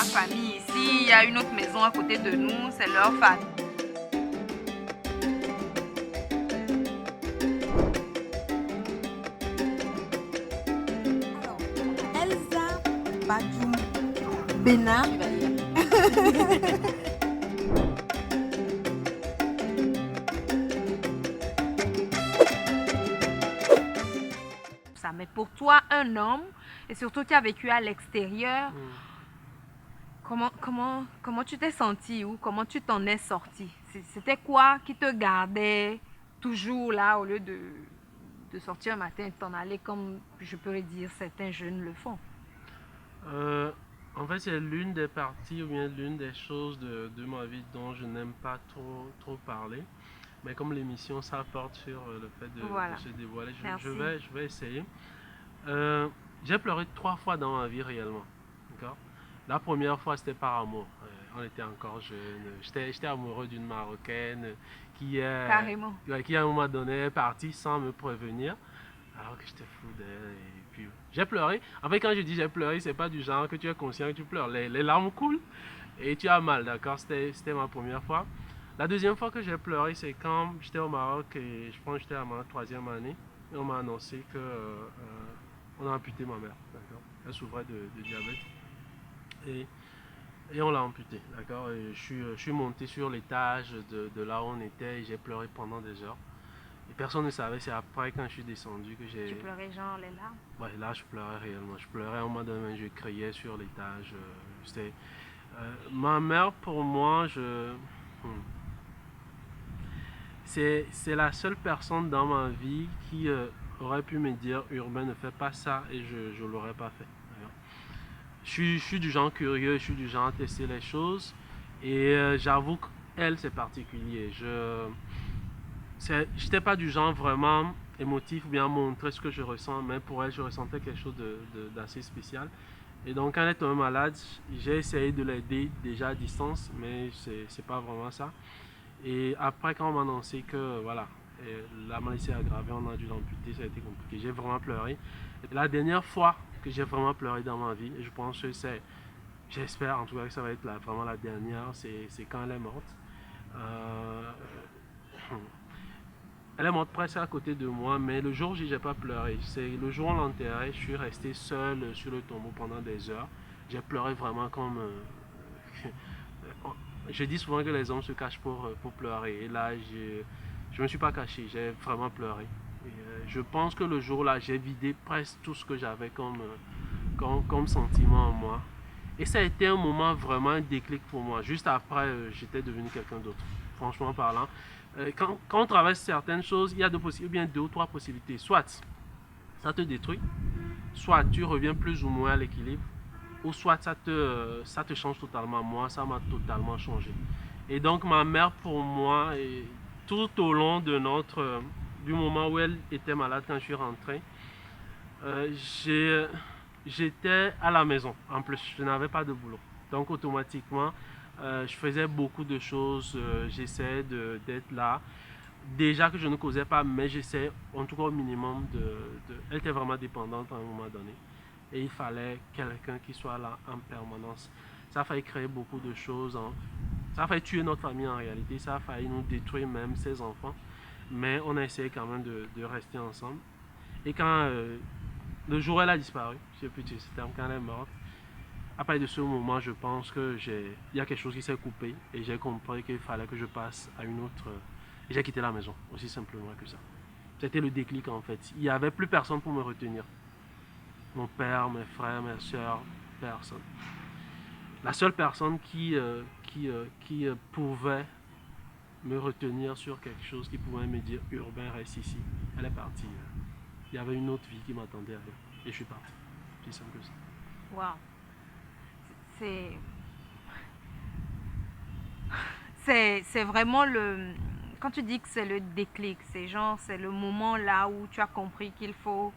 ma famille ici, il y a une autre maison à côté de nous, c'est leur famille. Elsa Badjoum Bena. Tu vas lire. Ça, mais pour toi, un homme, et surtout qui a vécu à l'extérieur, comment tu t'es senti ou comment tu t'en es sorti? C'était quoi qui te gardait toujours là au lieu de sortir un matin et t'en aller comme je peux dire certains jeunes le font? En fait, c'est l'une des parties ou bien l'une des choses de ma vie dont je n'aime pas trop parler. Mais comme l'émission, ça porte sur le fait Voilà. de se dévoiler, Merci. je vais essayer. J'ai pleuré 3 fois dans ma vie réellement. D'accord. La première fois, c'était par amour. On était encore jeunes. J'étais amoureux d'une Marocaine Carrément. qui, à un moment donné, est partie sans me prévenir. Alors que j'étais fou d'elle. Et puis, j'ai pleuré. En fait, quand je dis j'ai pleuré, c'est pas du genre que tu es conscient que tu pleures. Les larmes coulent et tu as mal, d'accord? C'était ma première fois. La deuxième fois que j'ai pleuré, c'est quand j'étais au Maroc et je pense que j'étais à ma 3e année. Et on m'a annoncé que on a amputé ma mère, d'accord? Elle souffrait de diabète. Et, et on l'a amputée, d'accord? Et je suis monté sur l'étage de là où on était et j'ai pleuré pendant des heures. Et personne ne savait, c'est après quand je suis descendu que j'ai... Tu pleurais genre les larmes? Ouais, là je pleurais réellement. Je pleurais à un moment donné, je criais sur l'étage. Ma mère, pour moi, c'est la seule personne dans ma vie qui aurait pu me dire Urbain, ne fais pas ça et je ne l'aurais pas fait. Je suis du genre curieux, je suis du genre à tester les choses et j'avoue qu'elle c'est particulier. Je n'étais pas du genre vraiment émotif ou bien montrer ce que je ressens, mais pour elle je ressentais quelque chose d'assez spécial. Et donc quand elle est tombée malade, j'ai essayé de l'aider déjà à distance, mais c'est pas vraiment ça. Et après, quand on m'a annoncé que voilà, la maladie s'est aggravée, on a dû l'amputer, ça a été compliqué. J'ai vraiment pleuré. Et la dernière fois que j'ai vraiment pleuré dans ma vie, et je pense que j'espère en tout cas que ça va être vraiment la dernière, c'est quand elle est morte. Euh, Elle est morte presque à côté de moi, mais le jour où j'ai pas pleuré, c'est le jour où on l'enterrait, je suis resté seul sur le tombeau pendant des heures. J'ai pleuré vraiment comme je dis souvent que les hommes se cachent pour pleurer. Et là, je ne me suis pas caché, j'ai vraiment pleuré. Et, je pense que le jour-là, j'ai vidé presque tout ce que j'avais comme sentiment en moi. Et ça a été un moment vraiment un déclic pour moi. Juste après, j'étais devenu quelqu'un d'autre, franchement parlant. Quand on traverse certaines choses, il y a bien 2 ou 3 possibilités. Soit ça te détruit, soit tu reviens plus ou moins à l'équilibre, ou soit ça te change totalement. Moi, ça m'a totalement changé. Et donc, ma mère, pour moi, et tout au long du moment où elle était malade quand je suis rentré, euh, j'étais à la maison. En plus, je n'avais pas de boulot. Donc, automatiquement, je faisais beaucoup de choses. J'essayais d'être là. Déjà que je ne causais pas, mais j'essayais, en tout cas au minimum, Elle était vraiment dépendante à un moment donné et il fallait quelqu'un qui soit là en permanence. Ça a failli créer beaucoup de choses. Ça a failli tuer notre famille en réalité. Ça a failli nous détruire même ses enfants. Mais on a essayé quand même de rester ensemble. Et quand le jour où elle a disparu, je ne sais plus ce terme, quand elle est morte, à partir de ce moment, je pense qu'il y a quelque chose qui s'est coupé et j'ai compris qu'il fallait que je passe à une autre. Et j'ai quitté la maison, aussi simplement que ça. C'était le déclic en fait. Il n'y avait plus personne pour me retenir. Mon père, mes frères, mes soeurs, personne. La seule personne qui pouvait me retenir sur quelque chose, qui pouvait me dire Urbain, reste ici, elle est partie. Il y avait une autre vie qui m'attendait avec. Et je suis parti. C'est simple que ça. Waouh. C'est vraiment le... Quand tu dis que c'est le déclic, c'est le moment là où tu as compris qu'il faut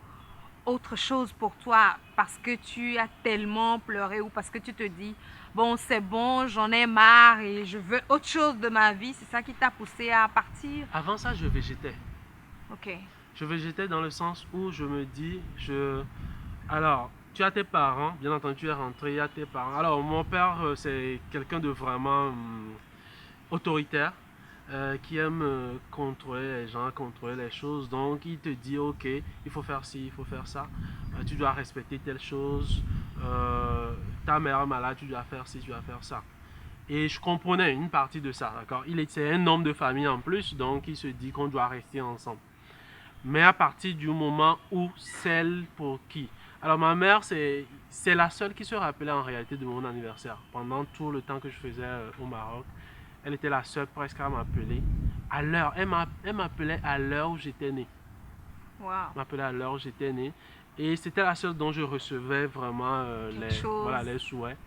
autre chose pour toi parce que tu as tellement pleuré ou parce que tu te dis, bon, c'est bon, j'en ai marre et je veux autre chose de ma vie. C'est ça qui t'a poussé à partir? Avant ça, je végétais. Ok. Je végétais dans le sens où je me dis, alors, tu as tes parents, bien entendu, tu es rentré, il y a tes parents. Alors, mon père, c'est quelqu'un de vraiment autoritaire, qui aime contrôler les gens, contrôler les choses. Donc, il te dit, ok, il faut faire ci, il faut faire ça. Tu dois respecter telle chose. Ta mère est malade, tu dois faire ci, tu dois faire ça. Et je comprenais une partie de ça, d'accord. C'est un homme de famille en plus, donc il se dit qu'on doit rester ensemble. Mais à partir du moment où celle pour qui... Alors ma mère, c'est la seule qui se rappelait en réalité de mon anniversaire. Pendant tout le temps que je faisais au Maroc, elle était la seule presque à m'appeler à l'heure. Elle m'appelait à l'heure où j'étais né. Wow. Elle m'appelait à l'heure où j'étais né. Et c'était la seule dont je recevais vraiment voilà, les souhaits.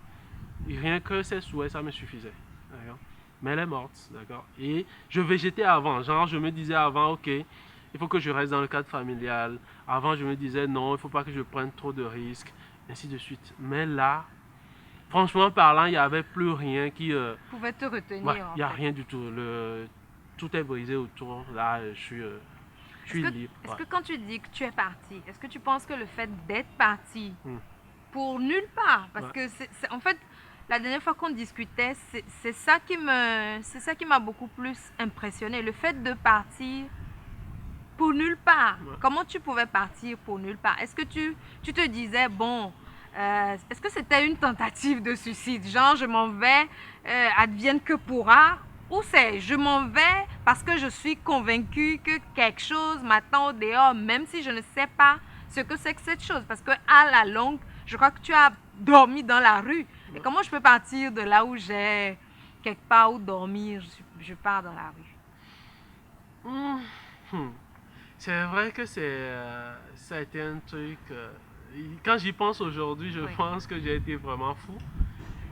Et rien que ces souhaits, ça me suffisait. Mais elle est morte, d'accord. Et je végétais avant. Genre, je me disais avant, ok, il faut que je reste dans le cadre familial. Avant, je me disais non, il ne faut pas que je prenne trop de risques, ainsi de suite. Mais là, franchement parlant, il n'y avait plus rien qui... pouvait te retenir. Ouais, il n'y a rien du tout. Tout est brisé autour. Là, je suis libre. Est-ce que quand tu dis que tu es parti, est-ce que tu penses que le fait d'être parti pour nulle part, parce que en fait, la dernière fois qu'on discutait, c'est ça qui m'a beaucoup plus impressionné, le fait de partir pour nulle part. Comment tu pouvais partir pour nulle part? Est-ce que tu te disais, bon, est-ce que c'était une tentative de suicide? Genre, je m'en vais, advienne que pourra, ou c'est je m'en vais parce que je suis convaincue que quelque chose m'attend au dehors, même si je ne sais pas ce que c'est que cette chose. Parce que à la longue, je crois que tu as dormi dans la rue. Et comment je peux partir de là où j'ai quelque part où dormir, je pars dans la rue? C'est vrai que ça a été un truc... quand j'y pense aujourd'hui, je pense que j'ai été vraiment fou.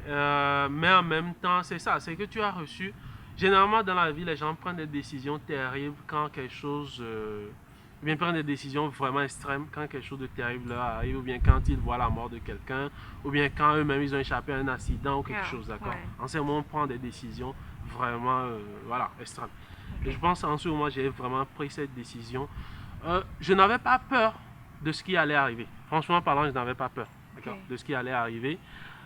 Mais en même temps, c'est ça, c'est que tu as reçu... Généralement, dans la vie, les gens prennent des décisions terribles quand quelque chose... ou bien prennent des décisions vraiment extrêmes quand quelque chose de terrible leur arrive, ou bien quand ils voient la mort de quelqu'un, ou bien quand eux-mêmes ils ont échappé à un accident ou quelque chose, d'accord? En ce moment, on prend des décisions vraiment voilà, extrêmes. Et je pense qu'en ce moment, j'ai vraiment pris cette décision. Je n'avais pas peur de ce qui allait arriver. Franchement parlant, je n'avais pas peur de ce qui allait arriver.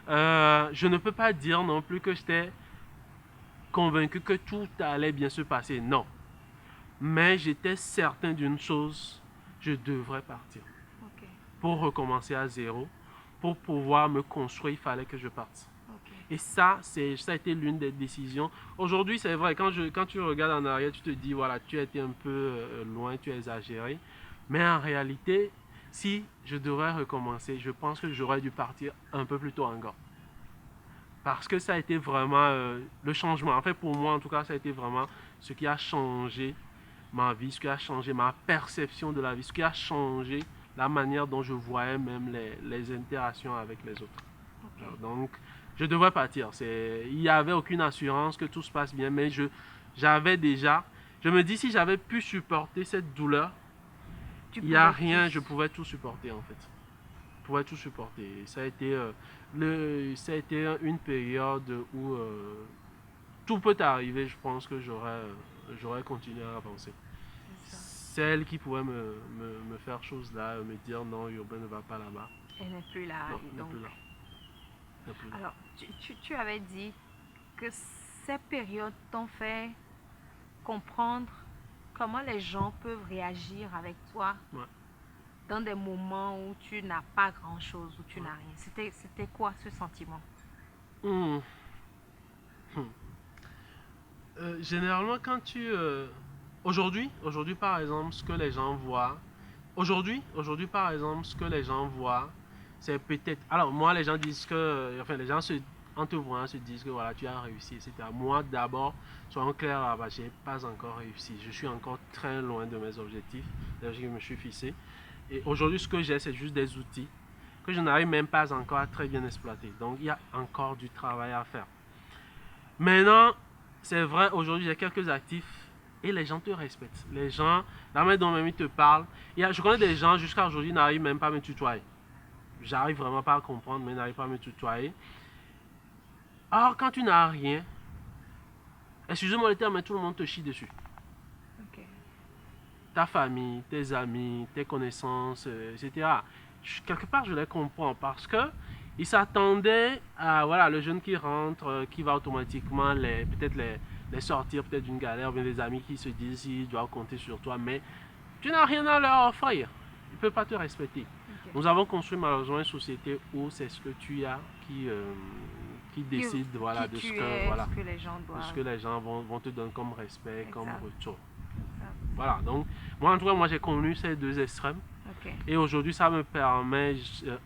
Je ne peux pas dire non plus que j'étais convaincu que tout allait bien se passer. Non. Mais j'étais certain d'une chose, je devrais partir. Pour recommencer à zéro, pour pouvoir me construire, il fallait que je parte. Et ça a été l'une des décisions. Aujourd'hui, c'est vrai, quand tu regardes en arrière, tu te dis, voilà, tu as été un peu loin, tu as exagéré. Mais en réalité, si je devrais recommencer, je pense que j'aurais dû partir un peu plus tôt encore. Parce que ça a été vraiment le changement. En fait, pour moi, en tout cas, ça a été vraiment ce qui a changé ma vie, ce qui a changé ma perception de la vie, ce qui a changé la manière dont je voyais même les interactions avec les autres. Donc, je devrais partir. Il n'y avait aucune assurance que tout se passe bien, mais j'avais déjà... Je me dis, si j'avais pu supporter cette douleur, il n'y a rien, je pouvais tout supporter en fait. Je pouvais tout supporter. Ça a été une période où tout peut arriver. Je pense que j'aurais continué à avancer. Celle qui pouvait me faire chose là, me dire non, Urbain ne va pas là-bas. Elle n'est plus là. Non, elle n'est plus là. Alors, tu avais dit que ces périodes t'ont fait comprendre comment les gens peuvent réagir avec toi dans des moments où tu n'as pas grand-chose, où tu n'as rien. C'était quoi ce sentiment? Généralement, quand tu... Aujourd'hui, par exemple, ce que les gens voient... Aujourd'hui, par exemple, ce que les gens voient, c'est peut-être... Alors, moi, les gens disent que... Enfin, les gens, en te voyant, se disent que voilà, tu as réussi, etc. Moi, d'abord, soyons clairs là-bas, je n'ai pas encore réussi. Je suis encore très loin de mes objectifs. D'ailleurs, je me suis fixé. Et aujourd'hui, ce que j'ai, c'est juste des outils que je n'arrive même pas encore à très bien exploiter. Donc, il y a encore du travail à faire. Maintenant, c'est vrai, aujourd'hui, j'ai quelques actifs et les gens te respectent. Les gens, la manière dont même ils te parlent. Je connais des gens, jusqu'à aujourd'hui, n'arrivent même pas à me tutoyer. J'arrive vraiment pas à comprendre, mais ils n'arrivent pas à me tutoyer. Or, quand tu n'as rien, excusez-moi le terme, mais tout le monde te chie dessus. Ta famille, tes amis, tes connaissances, etc. quelque part, je les comprends parce que ils s'attendaient à voilà, le jeune qui rentre, qui va automatiquement peut-être les sortir peut-être d'une galère, ou bien des amis qui se disent ils doivent compter sur toi, mais tu n'as rien à leur offrir. Ils ne peuvent pas te respecter. Ok. Nous avons construit malheureusement une société où c'est ce que tu as qui décide voilà, Qui de ce tu que, es, voilà, ce que les gens de ce doivent. que les gens vont te donner comme respect, comme Exact. retour. Exact. Voilà, donc moi en tout cas, moi j'ai connu ces deux extrêmes. Ok. Et aujourd'hui, ça me permet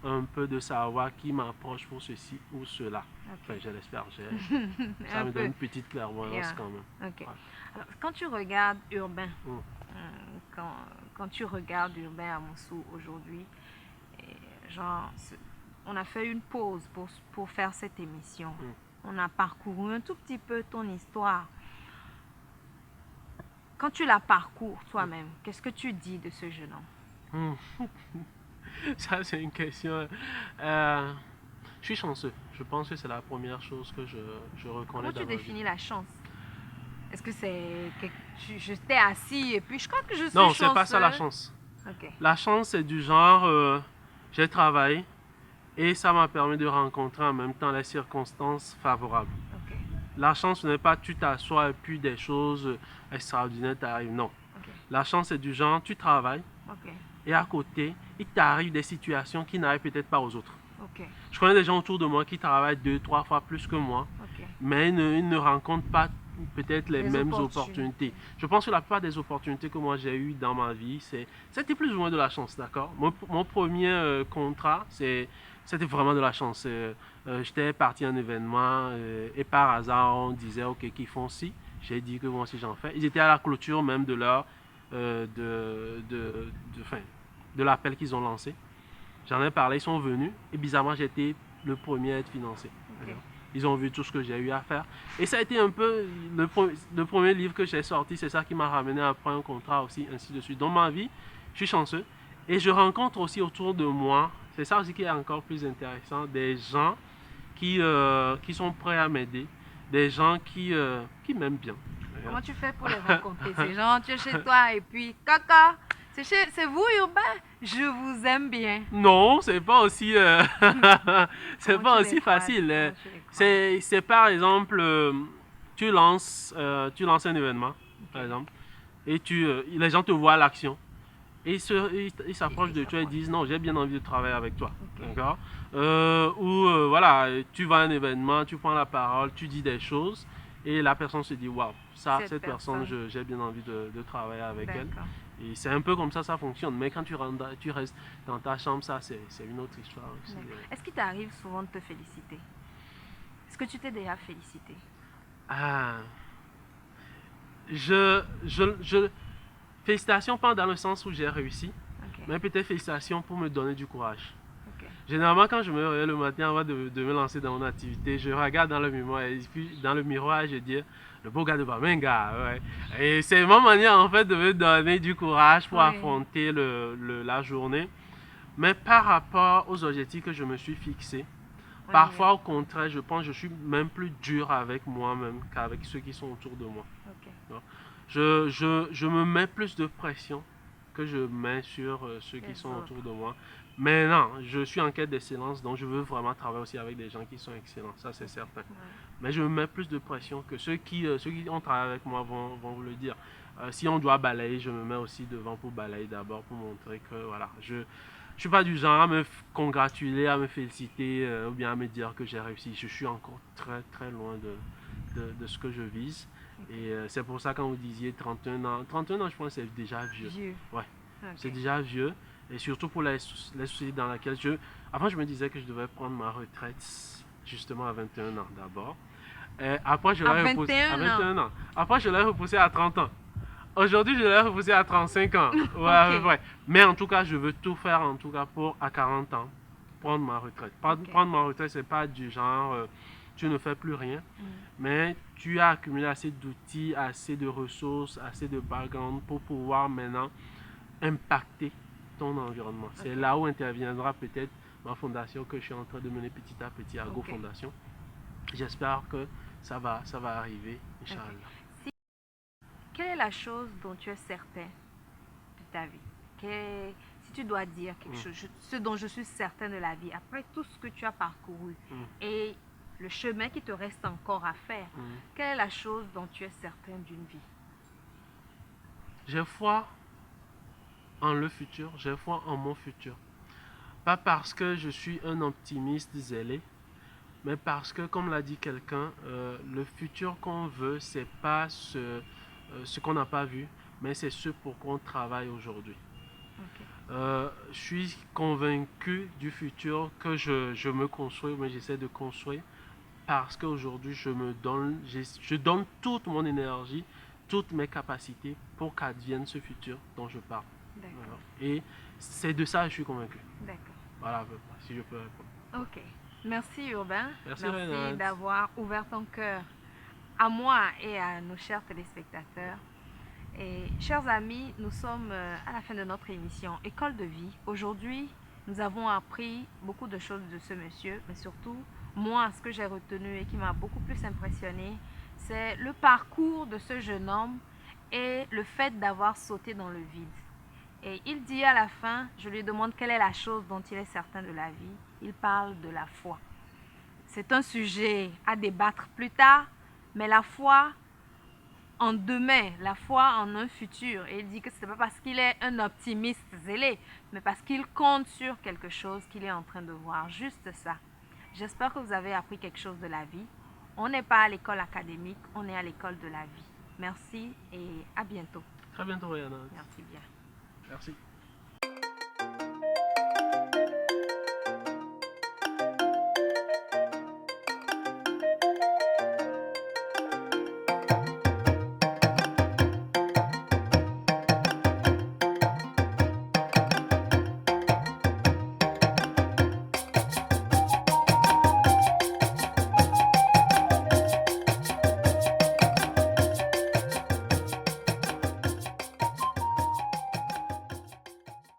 un peu de savoir qui m'approche pour ceci ou cela. Enfin, Ok. je l'espère. Ça Un me peu. donne une petite clairvoyance Yeah. quand même. Ok. Ouais. Alors, quand tu regardes Urbain, Mm. quand tu regardes Urbain à Moussou aujourd'hui, genre, on a fait une pause pour faire cette émission. Mm. On a parcouru un tout petit peu ton histoire. Quand tu la parcours toi-même, qu'est-ce que tu dis de ce jeune homme? Mm. Ça, c'est une question. Je suis chanceux. Je pense que c'est la première chose que je reconnais Comment tu dans ma vie. définis la chance? Est-ce que c'est que je t'ai assis et puis je crois que je suis Non, chanceux? c'est pas ça la chance. Ok. La chance, c'est du genre, j'ai travaillé et ça m'a permis de rencontrer en même temps les circonstances favorables. Ok. La chance, ce n'est pas tu t'assois et puis des choses extraordinaires t'arrivent. Non. Ok. La chance, c'est du genre, tu travailles Ok. et à côté, il t'arrive des situations qui n'arrivent peut-être pas aux autres. Ok. Je connais des gens autour de moi qui travaillent 2, 3 fois plus que moi, Ok. mais ils ne rencontrent pas peut-être les Les mêmes opportunités. opportunités. Je pense que la plupart des opportunités que moi j'ai eues dans ma vie, c'était plus ou moins de la chance, d'accord? Mon premier contrat, c'était vraiment de la chance. J'étais parti à un événement et par hasard, on disait, OK, qu'ils font ci. J'ai dit que moi aussi j'en fais. Ils étaient à la clôture même de leur, fin, de l'appel qu'ils ont lancé. J'en ai parlé, ils sont venus et bizarrement, j'ai été le premier à être financé. Ok. Ils ont vu tout ce que j'ai eu à faire. Et ça a été un peu le premier livre que j'ai sorti, c'est ça qui m'a ramené après un contrat aussi, ainsi de suite. Dans ma vie, je suis chanceux. Et je rencontre aussi autour de moi, c'est ça aussi qui est encore plus intéressant, des gens qui sont prêts à m'aider, des gens qui m'aiment bien. Comment tu fais pour les rencontrer? Ces gens, tu es chez toi et puis, caca, c'est vous, Urbain? Je vous aime bien. Non, c'est pas aussi, c'est Comment pas tu aussi les croises? facile. Comment tu les croises? C'est par exemple, tu lances un événement, par Ok. exemple, et les gens te voient à l'action. Et ils s'approchent Ils de toi et s'approchent. disent non, j'ai bien envie de travailler avec toi. Ok. D'accord? Voilà, tu vas à un événement, tu prends la parole, tu dis des choses et la personne se dit waouh, cette personne, j'ai bien envie de travailler avec elle. D'accord. Et c'est un peu comme ça fonctionne. Mais quand tu restes dans ta chambre, ça, c'est une autre histoire aussi. D'accord. Est-ce qu'il t'arrive souvent de te féliciter? Est-ce que tu t'es déjà félicité? Ah, félicitations pas dans le sens où j'ai réussi, Ok. mais peut-être félicitations pour me donner du courage. Ok. Généralement, quand je me réveille le matin avant de me lancer dans mon activité, je regarde dans le miroir et puis dans le miroir, je dis le beau gars de Bamenga. Ouais. Et c'est ma manière en fait de me donner du courage pour Oui. affronter la journée. Mais par rapport aux objectifs que je me suis fixés, Oui, parfois au contraire, je pense que je suis même plus dur avec moi-même qu'avec ceux qui sont autour de moi. Ok. Je me mets plus de pression que je mets sur ceux qui Les sont autres. autour de moi. Mais non, je suis en quête d'excellence, donc je veux vraiment travailler aussi avec des gens qui sont excellents, ça c'est certain. Ouais. Mais je me mets plus de pression que ceux qui ont travaillé avec moi vont vous le dire. Si on doit balayer, je me mets aussi devant pour balayer d'abord, pour montrer que voilà, je ne suis pas du genre à me congratuler, à me féliciter ou bien à me dire que j'ai réussi. Je suis encore très très loin de ce que je vise. Et c'est pour ça quand vous disiez 31 ans, 31 ans je pense que c'est déjà vieux. Vieux. Ouais. Ok. C'est déjà vieux. Et surtout pour les sociétés dans lesquelles avant, je me disais que je devais prendre ma retraite justement à 21 ans d'abord. Après, je À l'ai repoussé 21 à 21 ans. Après, je l'ai repoussé à 30 ans. Aujourd'hui, je l'ai repoussé à 35 ans. Ouais, Ok. ouais. Mais en tout cas, je veux tout faire en tout cas pour à 40 ans prendre ma retraite. Ok. Prendre ma retraite, c'est pas du genre tu ne fais plus rien, mais tu as accumulé assez d'outils, assez de ressources, assez de background pour pouvoir maintenant impacter ton environnement. C'est Ok. là où interviendra peut-être ma fondation que je suis en train de mener petit à petit à Go Ok. Fondation. J'espère que ça va arriver, Inch'Allah. Quelle est la chose dont tu es certain de ta vie? Si tu dois dire quelque chose, ce dont je suis certaine de la vie, après tout ce que tu as parcouru et le chemin qui te reste encore à faire, quelle est la chose dont tu es certaine d'une vie? J'ai foi en le futur, j'ai foi en mon futur. Pas parce que je suis un optimiste zélé, mais parce que, comme l'a dit quelqu'un, le futur qu'on veut, c'est pas ce qu'on n'a pas vu, mais c'est ce pour quoi on travaille aujourd'hui. Je suis convaincu du futur que je me construis, mais j'essaie de construire parce qu'aujourd'hui, je donne toute mon énergie, toutes mes capacités pour qu'advienne ce futur dont je parle. Voilà. Et c'est de ça que je suis convaincu. D'accord. Voilà, si je peux répondre. Ok. Merci Urbain. Merci d'avoir ouvert ton cœur à moi et à nos chers téléspectateurs. Et chers amis, nous sommes à la fin de notre émission École de vie. Aujourd'hui, nous avons appris beaucoup de choses de ce monsieur, mais surtout, moi, ce que j'ai retenu et qui m'a beaucoup plus impressionné, c'est le parcours de ce jeune homme et le fait d'avoir sauté dans le vide. Et il dit à la fin, je lui demande quelle est la chose dont il est certain de la vie. Il parle de la foi. C'est un sujet à débattre plus tard, mais la foi en demain, la foi en un futur. Et il dit que ce n'est pas parce qu'il est un optimiste zélé, mais parce qu'il compte sur quelque chose qu'il est en train de voir. Juste ça. J'espère que vous avez appris quelque chose de la vie. On n'est pas à l'école académique, on est à l'école de la vie. Merci et à bientôt. Très bientôt, Rihanna. Merci bien. Merci.